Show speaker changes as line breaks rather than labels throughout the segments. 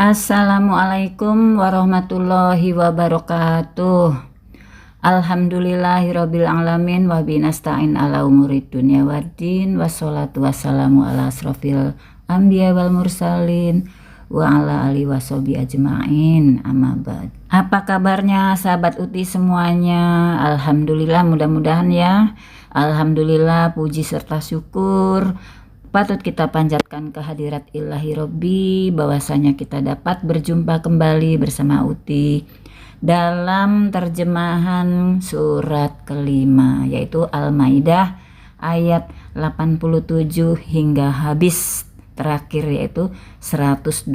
Assalamualaikum warahmatullahi wabarakatuh. Alhamdulillahirabbil alamin wa binasta'in ala umurid dunya waddin wassalatu wassalamu ala asrofil anbiya wal mursalin wa ala alihi washabi ajmain, amma ba'd. Apa kabarnya sahabat Uti semuanya? Alhamdulillah, mudah-mudahan ya. Alhamdulillah, puji serta syukur patut kita panjatkan kehadirat Ilahi Robbi bahwasanya kita dapat berjumpa kembali bersama Uti dalam terjemahan surat kelima, yaitu Al-Maidah ayat 87 hingga habis terakhir, yaitu 120.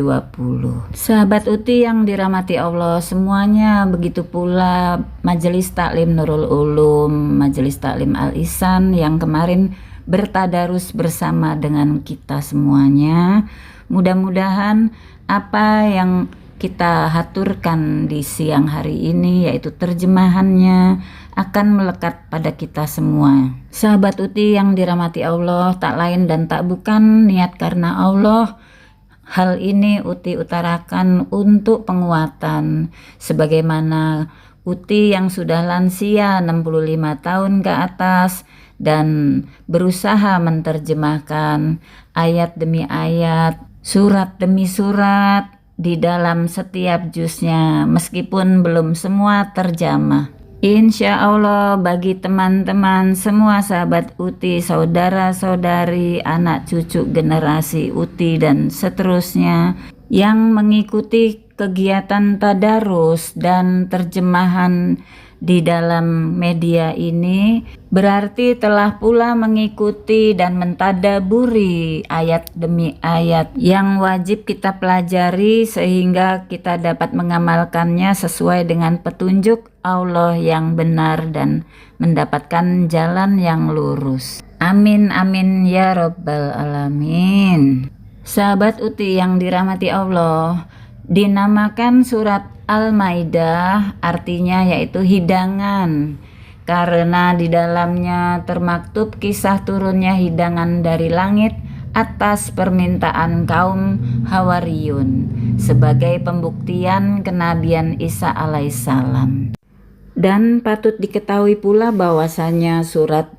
Sahabat Uti yang dirahmati Allah semuanya, begitu pula Majelis Taklim Nurul Ulum, Majelis Taklim Al-Ihsan yang kemarin bertadarus bersama dengan kita semuanya. Mudah-mudahan apa yang kita haturkan di siang hari ini, yaitu terjemahannya, akan melekat pada kita semua. Sahabat Uti yang dirahmati Allah, tak lain dan tak bukan niat karena Allah. Hal ini Uti utarakan untuk penguatan, sebagaimana Uti yang sudah lansia 65 tahun ke atas dan berusaha menerjemahkan ayat demi ayat, surat demi surat di dalam setiap juznya, meskipun belum semua terjemah. Insya Allah bagi teman-teman semua sahabat Uti, saudara-saudari, anak cucu generasi Uti dan seterusnya yang mengikuti kegiatan tadarus dan terjemahan di dalam media ini, berarti telah pula mengikuti dan mentadaburi ayat demi ayat yang wajib kita pelajari sehingga kita dapat mengamalkannya sesuai dengan petunjuk Allah yang benar dan mendapatkan jalan yang lurus. Amin amin ya rabbal alamin. Sahabat Uti yang dirahmati Allah, dinamakan surat Al-Maidah artinya yaitu hidangan, karena di dalamnya termaktub kisah turunnya hidangan dari langit atas permintaan kaum Hawariyun sebagai pembuktian kenabian Isa alaihissalam. Dan patut diketahui pula bahwasanya surat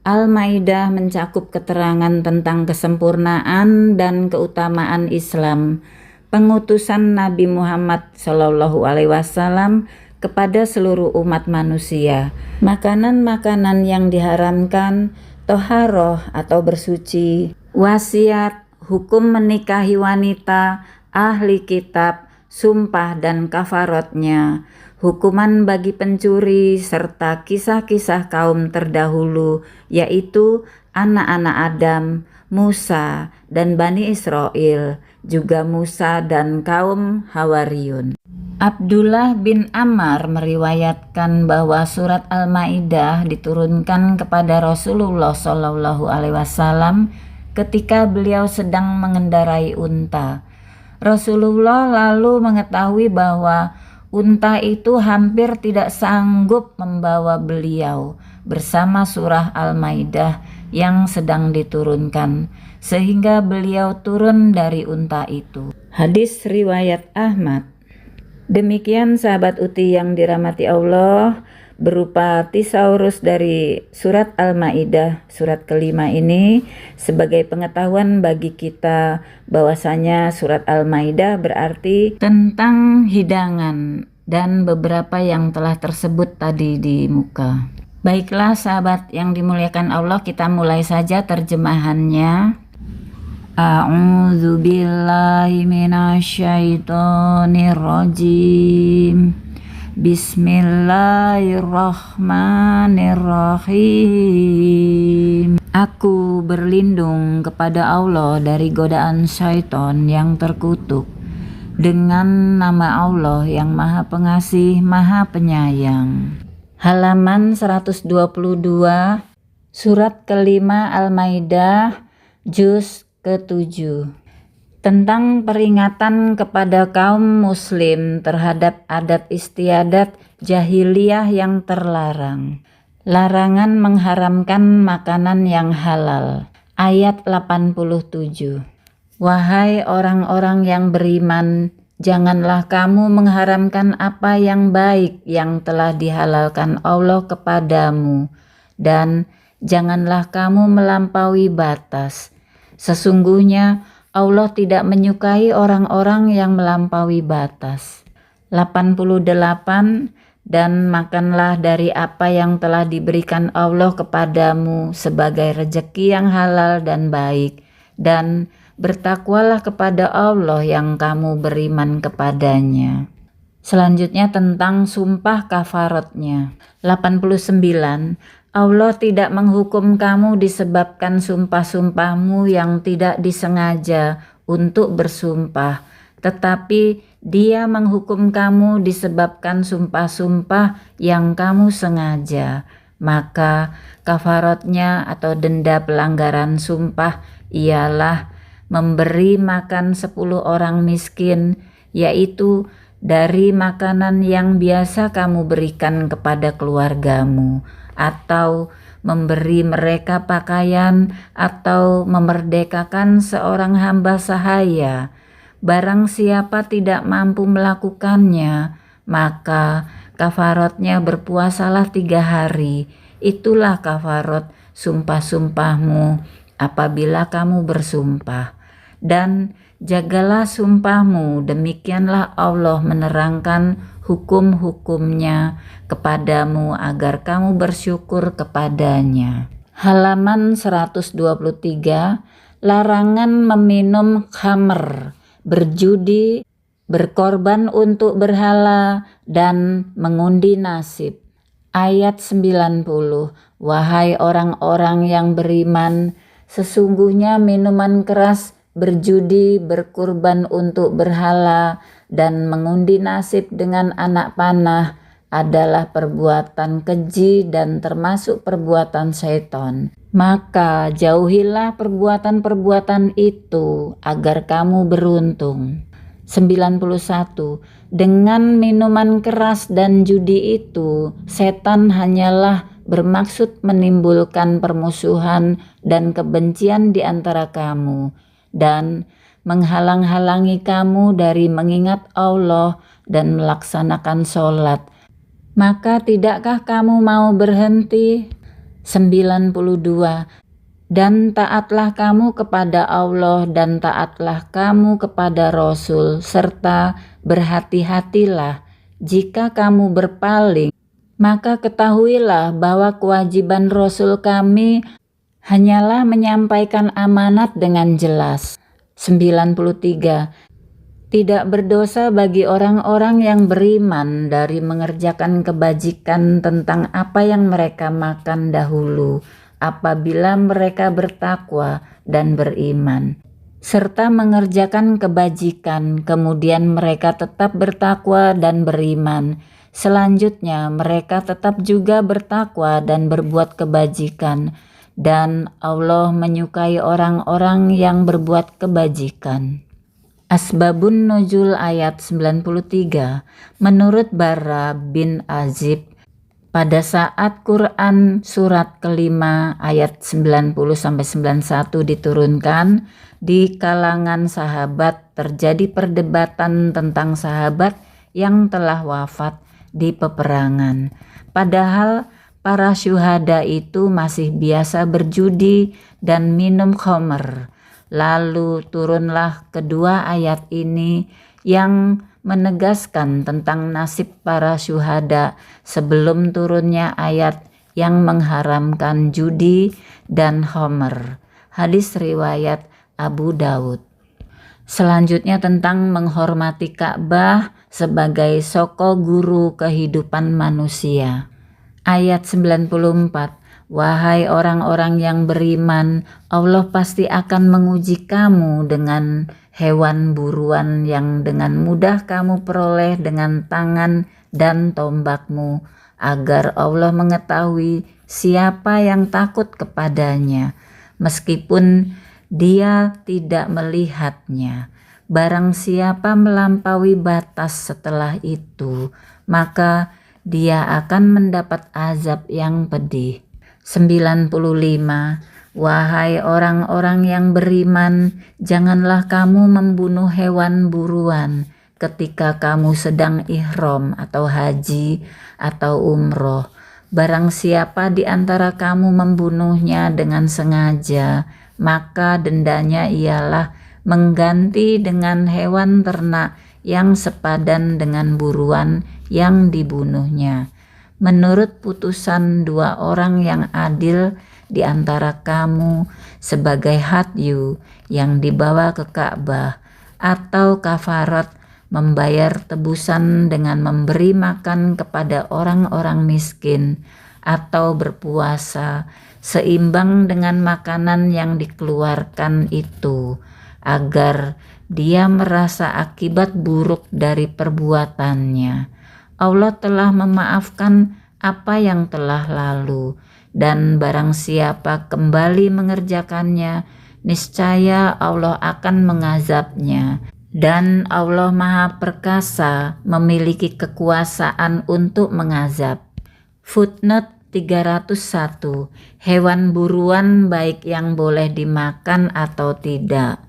Al-Maidah mencakup keterangan tentang kesempurnaan dan keutamaan Islam, pengutusan Nabi Muhammad SAW kepada seluruh umat manusia, makanan-makanan yang diharamkan, toharoh atau bersuci, wasiat, hukum menikahi wanita, ahli kitab, sumpah dan kafarotnya, hukuman bagi pencuri, serta kisah-kisah kaum terdahulu, yaitu anak-anak Adam, Musa, dan Bani Israel, juga Musa dan kaum Hawariyun. Abdullah bin Ammar meriwayatkan bahwa surat Al-Maidah diturunkan kepada Rasulullah SAW ketika beliau sedang mengendarai unta. Rasulullah lalu mengetahui bahwa unta itu hampir tidak sanggup membawa beliau bersama surah Al-Maidah yang sedang diturunkan, sehingga beliau turun dari unta itu. Hadis riwayat Ahmad. Demikian sahabat Uti yang dirahmati Allah, berupa tisaurus dari surat Al-Maidah surat kelima ini sebagai pengetahuan bagi kita bahwasanya surat Al-Maidah berarti tentang hidangan dan beberapa yang telah tersebut tadi di muka. Baiklah sahabat yang dimuliakan Allah, kita mulai saja terjemahannya. A'udzu billahi minasyaitonir rajim. Bismillahirrahmanirrahim. Aku berlindung kepada Allah dari godaan syaitan yang terkutuk, dengan nama Allah yang Maha Pengasih, Maha Penyayang. Halaman 122, surat kelima Al-Maidah, juz ke-7, tentang peringatan kepada kaum muslim terhadap adat istiadat jahiliyah yang terlarang. Larangan mengharamkan makanan yang halal. Ayat 87. Wahai orang-orang yang beriman, Janganlah kamu mengharamkan apa yang baik yang telah dihalalkan Allah kepadamu, dan janganlah kamu melampaui batas. Sesungguhnya Allah tidak menyukai orang-orang yang melampaui batas. 88. Dan makanlah dari apa yang telah diberikan Allah kepadamu sebagai rejeki yang halal dan baik, dan bertakwalah kepada Allah yang kamu beriman kepadanya. Selanjutnya tentang sumpah kafaratnya. 89. Allah tidak menghukum kamu disebabkan sumpah-sumpahmu yang tidak disengaja untuk bersumpah, tetapi Dia menghukum kamu disebabkan sumpah-sumpah yang kamu sengaja. Maka kafaratnya atau denda pelanggaran sumpah ialah memberi makan 10 orang miskin, yaitu dari makanan yang biasa kamu berikan kepada keluargamu, atau memberi mereka pakaian, atau memerdekakan seorang hamba sahaya. Barang siapa tidak mampu melakukannya, maka kafaratnya berpuasalah 3 hari. Itulah kafarat sumpah-sumpahmu apabila kamu bersumpah. Dan jagalah sumpahmu, demikianlah Allah menerangkan hukum-hukumnya kepadamu agar kamu bersyukur kepadanya. Halaman 123. Larangan meminum khamr, berjudi, berkorban untuk berhala, dan mengundi nasib. Ayat 90. Wahai orang-orang yang beriman, sesungguhnya minuman keras, berjudi, berkorban untuk berhala, dan mengundi nasib dengan anak panah adalah perbuatan keji dan termasuk perbuatan setan. Maka jauhilah perbuatan-perbuatan itu agar kamu beruntung. 91. Dengan minuman keras dan judi itu, setan hanyalah bermaksud menimbulkan permusuhan dan kebencian di antara kamu, dan menghalang-halangi kamu dari mengingat Allah dan melaksanakan sholat. Maka tidakkah kamu mau berhenti? 92. Dan taatlah kamu kepada Allah dan taatlah kamu kepada Rasul, serta berhati-hatilah jika kamu berpaling. Maka ketahuilah bahwa kewajiban Rasul kami hanyalah menyampaikan amanat dengan jelas. 93. Tidak berdosa bagi orang-orang yang beriman dari mengerjakan kebajikan tentang apa yang mereka makan dahulu, apabila mereka bertakwa dan beriman, serta mengerjakan kebajikan, kemudian mereka tetap bertakwa dan beriman. Selanjutnya mereka tetap juga bertakwa dan berbuat kebajikan, dan Allah menyukai orang-orang yang berbuat kebajikan. Asbabun Nuzul ayat 93. Menurut Bara bin Azib, pada saat Quran surat kelima ayat 90-91 diturunkan, di kalangan sahabat terjadi perdebatan tentang sahabat yang telah wafat di peperangan. Padahal para syuhada itu masih biasa berjudi dan minum khamr. Lalu turunlah kedua ayat ini yang menegaskan tentang nasib para syuhada sebelum turunnya ayat yang mengharamkan judi dan khamr. Hadis riwayat Abu Daud. Selanjutnya tentang menghormati Ka'bah sebagai soko guru kehidupan manusia. Ayat 94. Wahai orang-orang yang beriman, Allah pasti akan menguji kamu dengan hewan buruan yang dengan mudah kamu peroleh dengan tangan dan tombakmu, agar Allah mengetahui siapa yang takut kepadanya, meskipun dia tidak melihatnya. Barang siapa melampaui batas setelah itu, maka dia akan mendapat azab yang pedih. 95. Wahai orang-orang yang beriman, janganlah kamu membunuh hewan buruan, ketika kamu sedang ihram atau haji atau umroh. Barang siapa di antara kamu membunuhnya dengan sengaja, maka dendanya ialah mengganti dengan hewan ternak yang sepadan dengan buruan yang dibunuhnya. Menurut putusan 2 orang yang adil di antara kamu sebagai hadyu yang dibawa ke Ka'bah, atau kafarat membayar tebusan dengan memberi makan kepada orang-orang miskin, atau berpuasa seimbang dengan makanan yang dikeluarkan itu, agar dia merasa akibat buruk dari perbuatannya. Allah telah memaafkan apa yang telah lalu, dan barang siapa kembali mengerjakannya, niscaya Allah akan mengazabnya. Dan Allah Maha Perkasa, memiliki kekuasaan untuk mengazab. Footnote 301. Hewan buruan baik yang boleh dimakan atau tidak,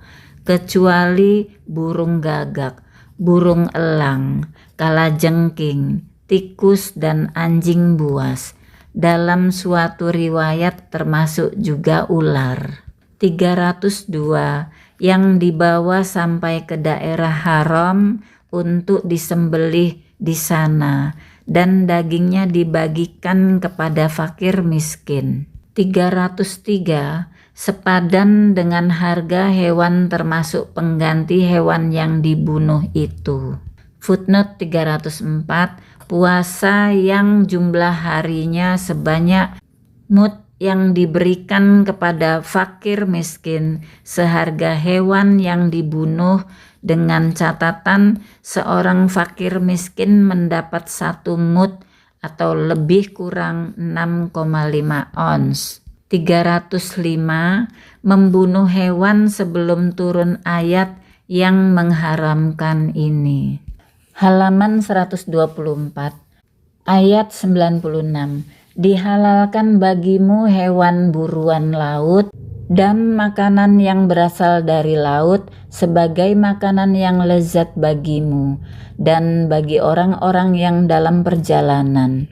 kecuali burung gagak, burung elang, kalajengking, tikus, dan anjing buas. Dalam suatu riwayat termasuk juga ular. 302. Yang dibawa sampai ke daerah haram untuk disembelih di sana, dan dagingnya dibagikan kepada fakir miskin. 303. Sepadan dengan harga hewan termasuk pengganti hewan yang dibunuh itu. Footnote 304. Puasa yang jumlah harinya sebanyak mud yang diberikan kepada fakir miskin seharga hewan yang dibunuh, dengan catatan seorang fakir miskin mendapat 1 mud atau lebih kurang 6,5 ons. 305. Membunuh hewan sebelum turun ayat yang mengharamkan ini. Halaman 124, ayat 96. Dihalalkan bagimu hewan buruan laut dan makanan yang berasal dari laut sebagai makanan yang lezat bagimu dan bagi orang-orang yang dalam perjalanan.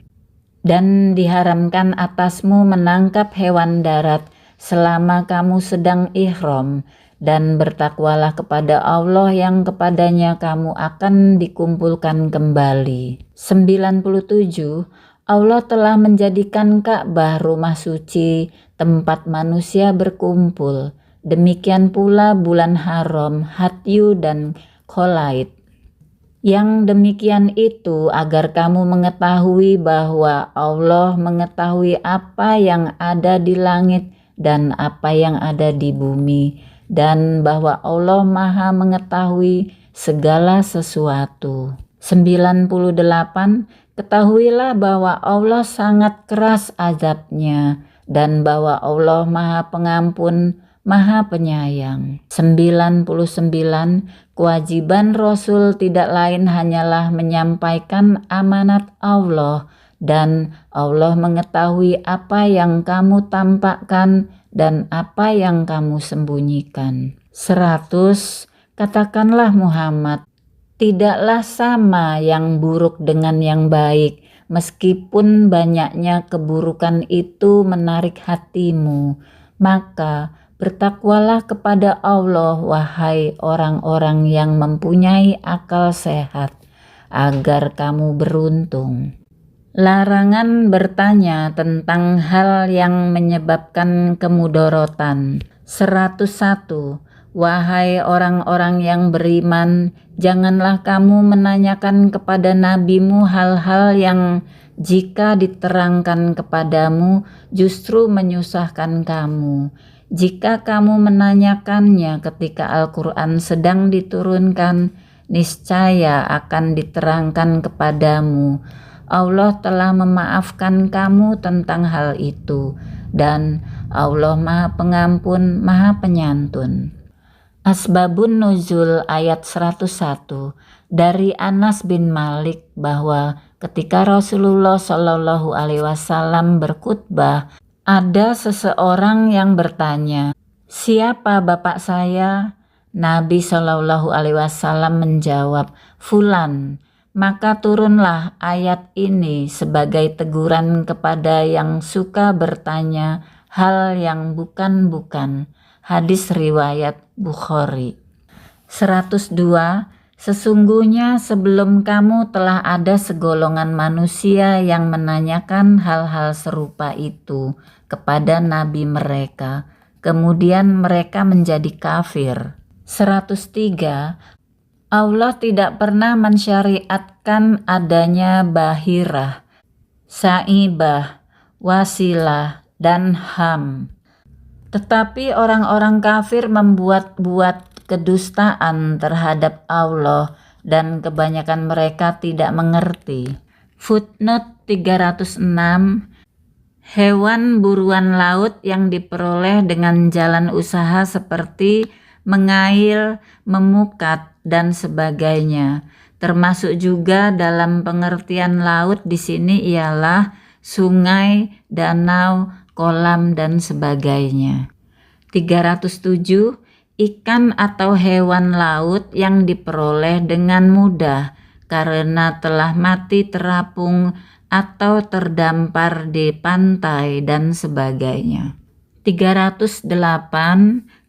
Dan diharamkan atasmu menangkap hewan darat selama kamu sedang ihram, dan bertakwalah kepada Allah yang kepadanya kamu akan dikumpulkan kembali. 97. Allah telah menjadikan Ka'bah rumah suci, tempat manusia berkumpul. Demikian pula bulan haram, hadyu, dan kholaid. Yang demikian itu agar kamu mengetahui bahwa Allah mengetahui apa yang ada di langit dan apa yang ada di bumi, dan bahwa Allah Maha mengetahui segala sesuatu. 98. Ketahuilah bahwa Allah sangat keras azabnya, dan bahwa Allah Maha Pengampun, Maha Penyayang. 99. Kewajiban Rasul tidak lain hanyalah menyampaikan amanat Allah, dan Allah mengetahui apa yang kamu tampakkan dan apa yang kamu sembunyikan. 100. Katakanlah Muhammad, tidaklah sama yang buruk dengan yang baik, meskipun banyaknya keburukan itu menarik hatimu. Maka bertakwalah kepada Allah, wahai orang-orang yang mempunyai akal sehat, agar kamu beruntung. Larangan bertanya tentang hal yang menyebabkan kemudorotan. 101. Wahai orang-orang yang beriman, janganlah kamu menanyakan kepada nabimu hal-hal yang jika diterangkan kepadamu justru menyusahkan kamu. Jika kamu menanyakannya ketika Al-Quran sedang diturunkan, niscaya akan diterangkan kepadamu. Allah telah memaafkan kamu tentang hal itu, dan Allah Maha Pengampun, Maha Penyantun. Asbabun Nuzul ayat 101. Dari Anas bin Malik bahwa ketika Rasulullah Shallallahu Alaihi Wasallam berkhutbah, ada seseorang yang bertanya, "Siapa bapak saya?" Nabi Shallallahu Alaihi Wasallam menjawab, "Fulan." Maka turunlah ayat ini sebagai teguran kepada yang suka bertanya hal yang bukan-bukan. Hadis riwayat Bukhari. 102. Sesungguhnya sebelum kamu telah ada segolongan manusia yang menanyakan hal-hal serupa itu kepada nabi mereka. Kemudian mereka menjadi kafir. 103. Allah tidak pernah mensyariatkan adanya bahirah, saibah, wasilah, dan ham. Tetapi orang-orang kafir membuat-buat kedustaan terhadap Allah dan kebanyakan mereka tidak mengerti. Footnote 306. Hewan buruan laut yang diperoleh dengan jalan usaha seperti mengail, memukat, dan sebagainya. Termasuk juga dalam pengertian laut di sini ialah sungai, danau, kolam, dan sebagainya. 307. Ikan atau hewan laut yang diperoleh dengan mudah karena telah mati terapung atau terdampar di pantai dan sebagainya. 308.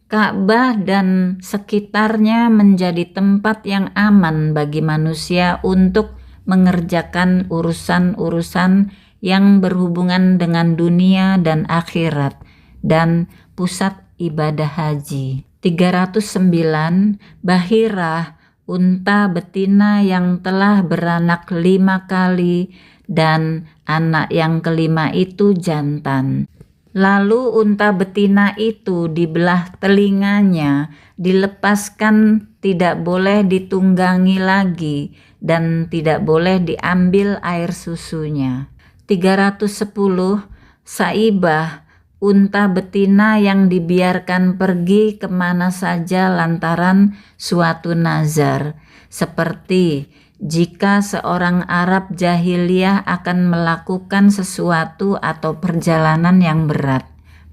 Ka'bah dan sekitarnya menjadi tempat yang aman bagi manusia untuk mengerjakan urusan-urusan yang berhubungan dengan dunia dan akhirat dan pusat ibadah haji. 309. Bahirah, unta betina yang telah beranak 5 kali dan anak yang kelima itu jantan. Lalu unta betina itu dibelah telinganya, dilepaskan, tidak boleh ditunggangi lagi, dan tidak boleh diambil air susunya. 310. Saibah, unta betina yang dibiarkan pergi kemana saja lantaran suatu nazar, seperti jika seorang Arab jahiliyah akan melakukan sesuatu atau perjalanan yang berat,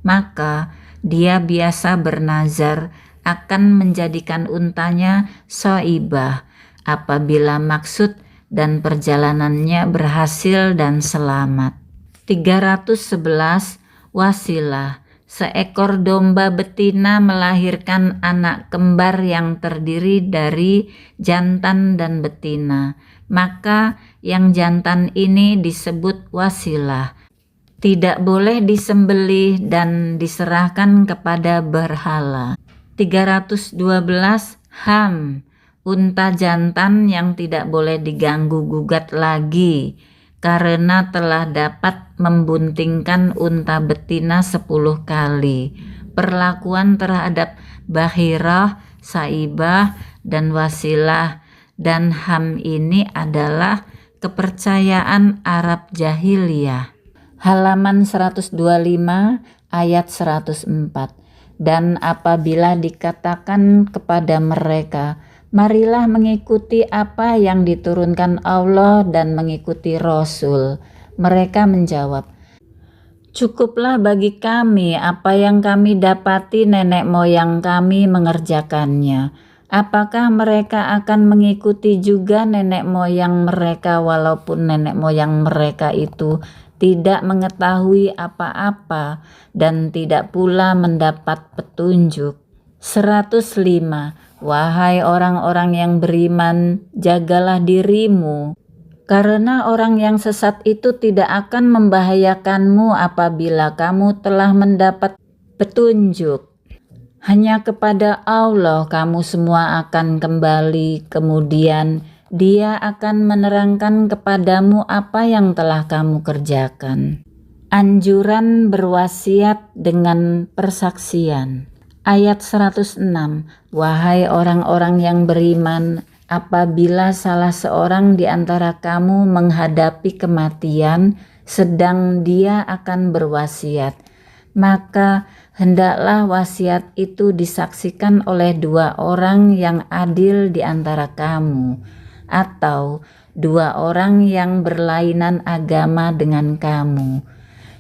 maka dia biasa bernazar akan menjadikan untanya soibah apabila maksud dan perjalanannya berhasil dan selamat. 311. Wasilah, seekor domba betina melahirkan anak kembar yang terdiri dari jantan dan betina, maka yang jantan ini disebut wasilah. Tidak boleh disembelih dan diserahkan kepada berhala. 312. Ham, unta jantan yang tidak boleh diganggu gugat lagi karena telah dapat membuntingkan unta betina 10 kali. Perlakuan terhadap bahirah, saibah, dan wasilah dan ham ini adalah kepercayaan Arab jahiliyah. Halaman 125 ayat 104. Dan apabila dikatakan kepada mereka, marilah mengikuti apa yang diturunkan Allah dan mengikuti Rasul, mereka menjawab, cukuplah bagi kami apa yang kami dapati nenek moyang kami mengerjakannya. Apakah mereka akan mengikuti juga nenek moyang mereka walaupun nenek moyang mereka itu tidak mengetahui apa-apa dan tidak pula mendapat petunjuk? 105. Wahai orang-orang yang beriman, jagalah dirimu, karena orang yang sesat itu tidak akan membahayakanmu apabila kamu telah mendapat petunjuk. Hanya kepada Allah kamu semua akan kembali, kemudian Dia akan menerangkan kepadamu apa yang telah kamu kerjakan. Anjuran berwasiat dengan persaksian. Ayat 106. Wahai orang-orang yang beriman, apabila salah seorang di antara kamu menghadapi kematian sedang dia akan berwasiat, maka hendaklah wasiat itu disaksikan oleh 2 orang yang adil di antara kamu, atau 2 orang yang berlainan agama dengan kamu.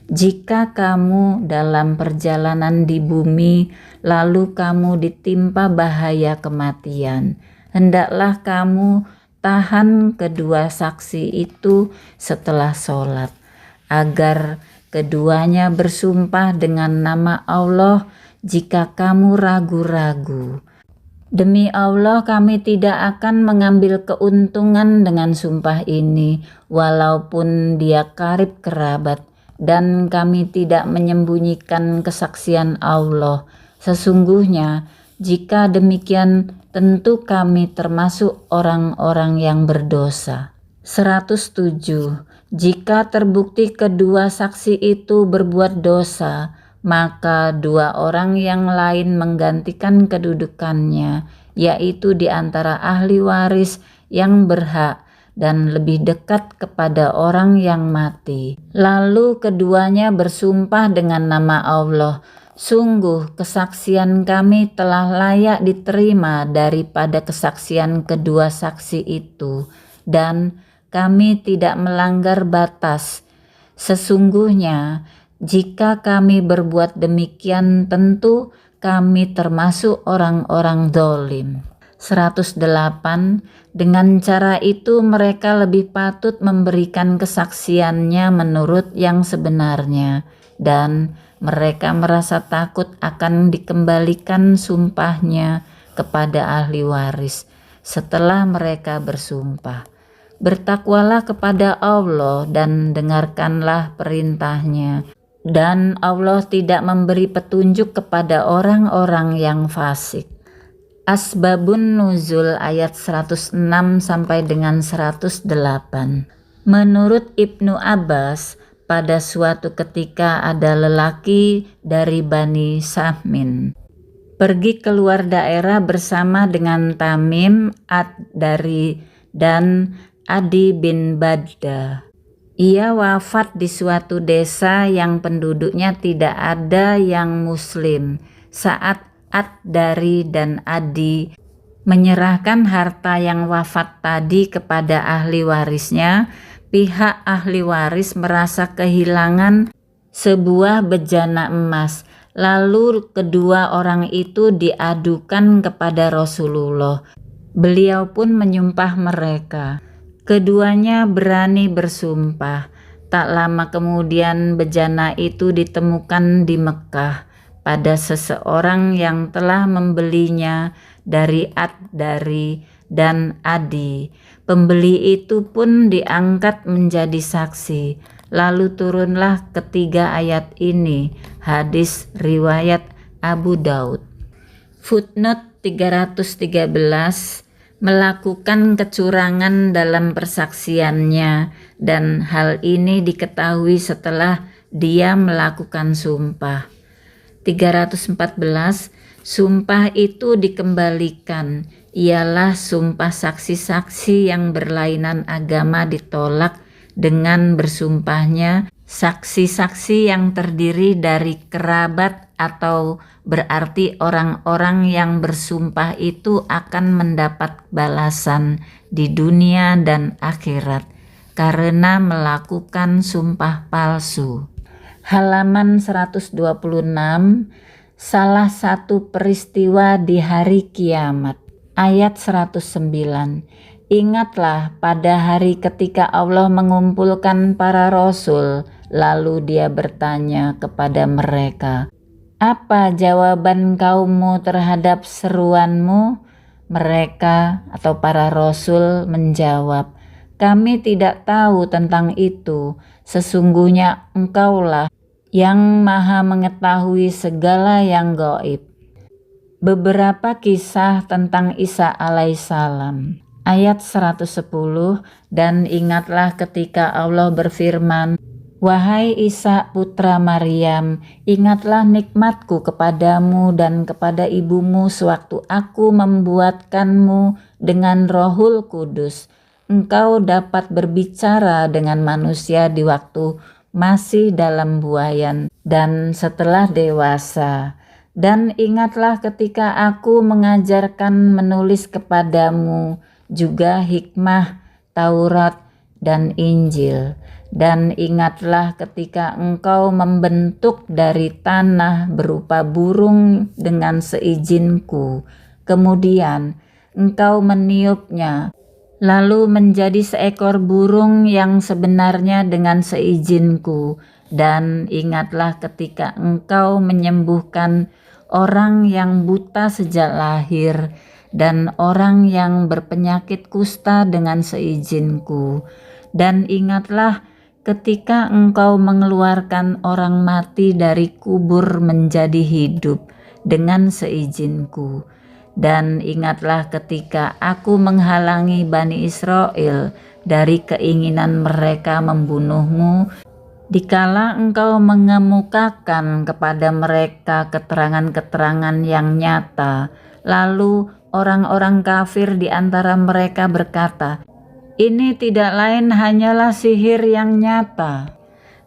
Jika kamu dalam perjalanan di bumi, lalu kamu ditimpa bahaya kematian, hendaklah kamu tahan kedua saksi itu setelah sholat, agar keduanya bersumpah dengan nama Allah jika kamu ragu-ragu. Demi Allah, kami tidak akan mengambil keuntungan dengan sumpah ini, walaupun dia karib kerabat, dan kami tidak menyembunyikan kesaksian Allah. Sesungguhnya, jika demikian, tentu kami termasuk orang-orang yang berdosa. 107. Jika terbukti kedua saksi itu berbuat dosa, maka dua orang yang lain menggantikan kedudukannya, yaitu di antara ahli waris yang berhak dan lebih dekat kepada orang yang mati. Lalu keduanya bersumpah dengan nama Allah, sungguh kesaksian kami telah layak diterima daripada kesaksian kedua saksi itu, dan kami tidak melanggar batas. Sesungguhnya jika kami berbuat demikian, tentu kami termasuk orang-orang zalim. 108. Dengan cara itu mereka lebih patut memberikan kesaksiannya menurut yang sebenarnya, dan mereka merasa takut akan dikembalikan sumpahnya kepada ahli waris setelah mereka bersumpah. Bertakwalah kepada Allah dan dengarkanlah perintahnya. Dan Allah tidak memberi petunjuk kepada orang-orang yang fasik. Asbabun Nuzul ayat 106 sampai dengan 108. Menurut Ibnu Abbas, pada suatu ketika ada lelaki dari Bani Sahmin pergi keluar daerah bersama dengan Tamim ad-Dari dan Adi bin Badda. Ia wafat di suatu desa yang penduduknya tidak ada yang muslim. Saat Ad-Dari dan Adi menyerahkan harta yang wafat tadi kepada ahli warisnya, pihak ahli waris merasa kehilangan sebuah bejana emas. Lalu kedua orang itu diadukan kepada Rasulullah. Beliau pun menyumpah mereka. Keduanya berani bersumpah. Tak lama kemudian bejana itu ditemukan di Mekah pada seseorang yang telah membelinya dari Ad-Dari dan Adi. Pembeli itu pun diangkat menjadi saksi. Lalu turunlah ketiga ayat ini, hadis riwayat Abu Daud. Footnote 313, melakukan kecurangan dalam persaksiannya, dan hal ini diketahui setelah dia melakukan sumpah. 314, sumpah itu dikembalikan, ialah sumpah saksi-saksi yang berlainan agama ditolak dengan bersumpahnya saksi-saksi yang terdiri dari kerabat, atau berarti orang-orang yang bersumpah itu akan mendapat balasan di dunia dan akhirat karena melakukan sumpah palsu. Halaman 126, salah satu peristiwa di hari kiamat. Ayat 109. Ingatlah pada hari ketika Allah mengumpulkan para rasul, lalu dia bertanya kepada mereka, apa jawaban kaummu terhadap seruanmu? Mereka atau para rasul menjawab, kami tidak tahu tentang itu, sesungguhnya engkaulah yang maha mengetahui segala yang gaib. Beberapa kisah tentang Isa alaihissalam. Ayat 110, dan ingatlah ketika Allah berfirman, wahai Isa putra Maryam, ingatlah nikmatku kepadamu dan kepada ibumu sewaktu aku membuatkanmu dengan Rohul Kudus. Engkau dapat berbicara dengan manusia di waktu masih dalam buayan dan setelah dewasa. Dan ingatlah ketika aku mengajarkan menulis kepadamu juga hikmah, Taurat, dan Injil. Dan ingatlah ketika engkau membentuk dari tanah berupa burung dengan seizinku, kemudian engkau meniupnya, lalu menjadi seekor burung yang sebenarnya dengan seizinku. Dan ingatlah ketika engkau menyembuhkan orang yang buta sejak lahir dan orang yang berpenyakit kusta dengan seizinku. Dan ingatlah ketika engkau mengeluarkan orang mati dari kubur menjadi hidup dengan seizinku. Dan ingatlah ketika aku menghalangi Bani Israel dari keinginan mereka membunuhmu, dikala engkau mengemukakan kepada mereka keterangan-keterangan yang nyata. Lalu orang-orang kafir di antara mereka berkata, "Ini tidak lain hanyalah sihir yang nyata."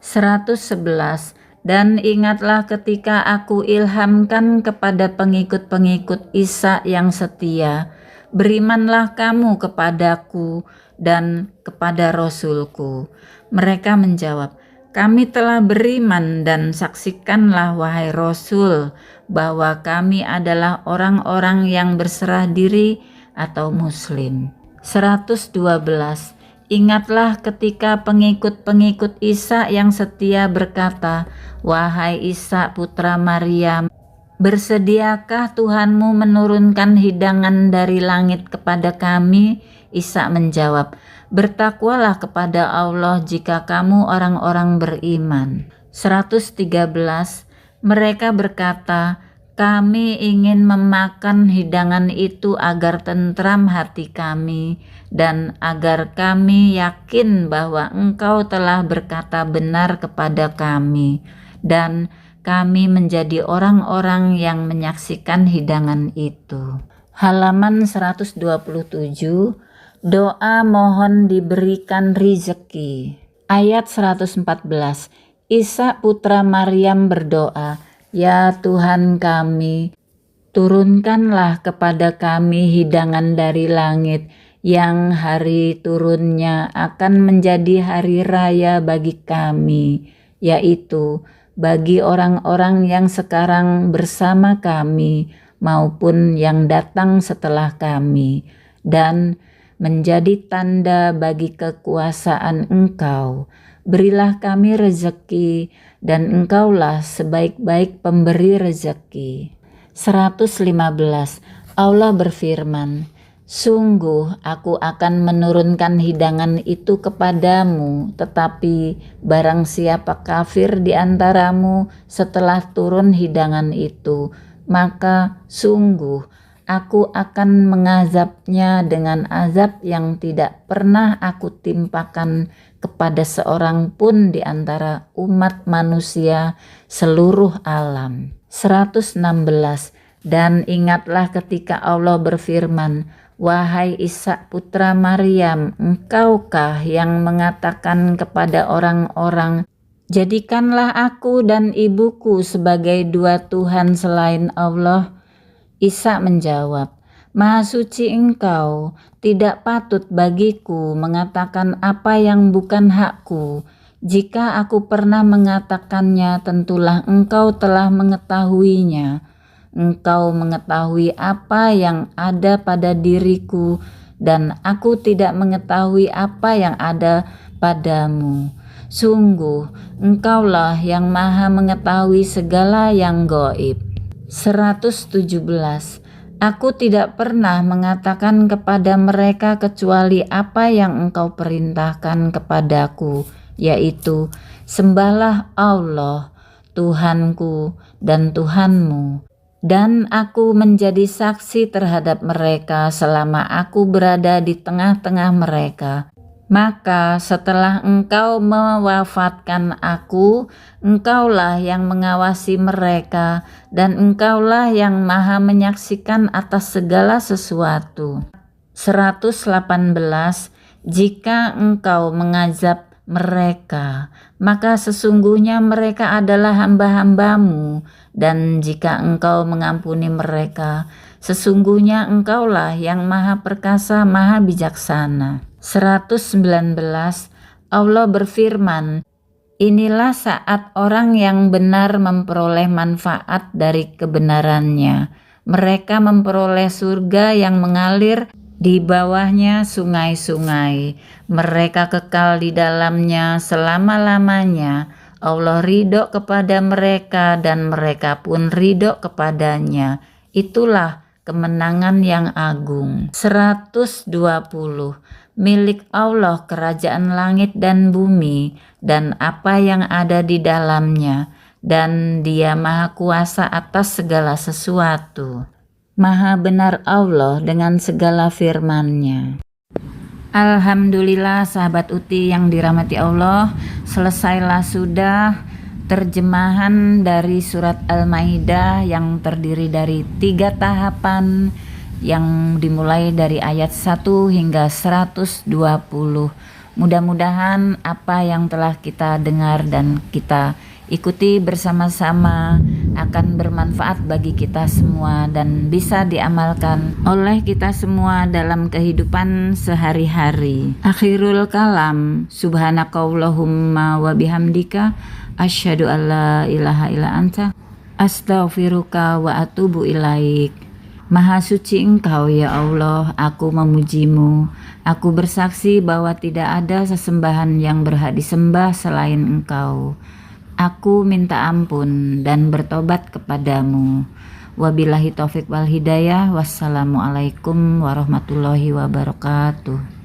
111. Dan ingatlah ketika aku ilhamkan kepada pengikut-pengikut Isa yang setia, "Berimanlah kamu kepadaku dan kepada Rasulku." Mereka menjawab, "Kami telah beriman, dan saksikanlah wahai Rasul bahwa kami adalah orang-orang yang berserah diri atau Muslim." 112. Ingatlah ketika pengikut-pengikut Isa yang setia berkata, "Wahai Isa putra Maryam, bersediakah Tuhanmu menurunkan hidangan dari langit kepada kami?" Isa menjawab, "Bertakwalah kepada Allah jika kamu orang-orang beriman." 113. Mereka berkata, "Kami ingin memakan hidangan itu agar tentram hati kami, dan agar kami yakin bahwa Engkau telah berkata benar kepada kami, dan kami menjadi orang-orang yang menyaksikan hidangan itu." Halaman 127. Doa mohon diberikan rizki. Ayat 114. Isa putra Maryam berdoa, "Ya Tuhan kami, turunkanlah kepada kami hidangan dari langit yang hari turunnya akan menjadi hari raya bagi kami, yaitu bagi orang-orang yang sekarang bersama kami maupun yang datang setelah kami, dan menjadi tanda bagi kekuasaan Engkau. Berilah kami rezeki, dan Engkaulah sebaik-baik pemberi rezeki." 115. Allah berfirman, "Sungguh aku akan menurunkan hidangan itu kepadamu, tetapi barang siapa kafir di antaramu setelah turun hidangan itu, maka sungguh aku akan mengazabnya dengan azab yang tidak pernah aku timpakan kepada seorang pun di antara umat manusia seluruh alam." 116. Dan ingatlah ketika Allah berfirman, "Wahai Isa putra Maryam, engkaukah yang mengatakan kepada orang-orang, 'Jadikanlah aku dan ibuku sebagai dua Tuhan selain Allah'?" Isa menjawab, "Maha suci Engkau, tidak patut bagiku mengatakan apa yang bukan hakku. Jika aku pernah mengatakannya, tentulah Engkau telah mengetahuinya. Engkau mengetahui apa yang ada pada diriku, dan aku tidak mengetahui apa yang ada padamu. Sungguh, Engkaulah yang maha mengetahui segala yang gaib." 117. Aku tidak pernah mengatakan kepada mereka kecuali apa yang Engkau perintahkan kepadaku, yaitu, "Sembahlah Allah, Tuhanku dan Tuhanmu." Dan aku menjadi saksi terhadap mereka selama aku berada di tengah-tengah mereka. Maka setelah Engkau mewafatkan aku, Engkaulah yang mengawasi mereka, dan Engkaulah yang maha menyaksikan atas segala sesuatu. 118. Jika Engkau mengazab mereka, maka sesungguhnya mereka adalah hamba-hambamu, dan jika Engkau mengampuni mereka, sesungguhnya Engkaulah yang maha perkasa, maha bijaksana. 119. Allah berfirman, inilah saat orang yang benar memperoleh manfaat dari kebenarannya. Mereka memperoleh surga yang mengalir di bawahnya sungai-sungai. Mereka kekal di dalamnya selama-lamanya. Allah ridho kepada mereka dan mereka pun ridho kepadanya. Itulah kemenangan yang agung. 120. Milik Allah kerajaan langit dan bumi dan apa yang ada di dalamnya, dan Dia maha kuasa atas segala sesuatu. Maha benar Allah dengan segala firman-Nya. Alhamdulillah sahabat Uti yang dirahmati Allah, selesailah sudah terjemahan dari surat Al-Maidah yang terdiri dari 3 tahapan yang dimulai dari ayat 1 hingga 120. Mudah-mudahan apa yang telah kita dengar dan kita ikuti bersama-sama akan bermanfaat bagi kita semua dan bisa diamalkan oleh kita semua dalam kehidupan sehari-hari. Akhirul kalam, subhanakallahumma wa bihamdika asyhadu an la ilaha illa anta astaghfiruka wa atubu ilaik. Maha suci Engkau ya Allah, aku memujimu. Aku bersaksi bahwa tidak ada sesembahan yang berhak disembah selain Engkau. Aku minta ampun dan bertobat kepadamu. Wabillahi taufik wal hidayah. Wassalamualaikum warahmatullahi wabarakatuh.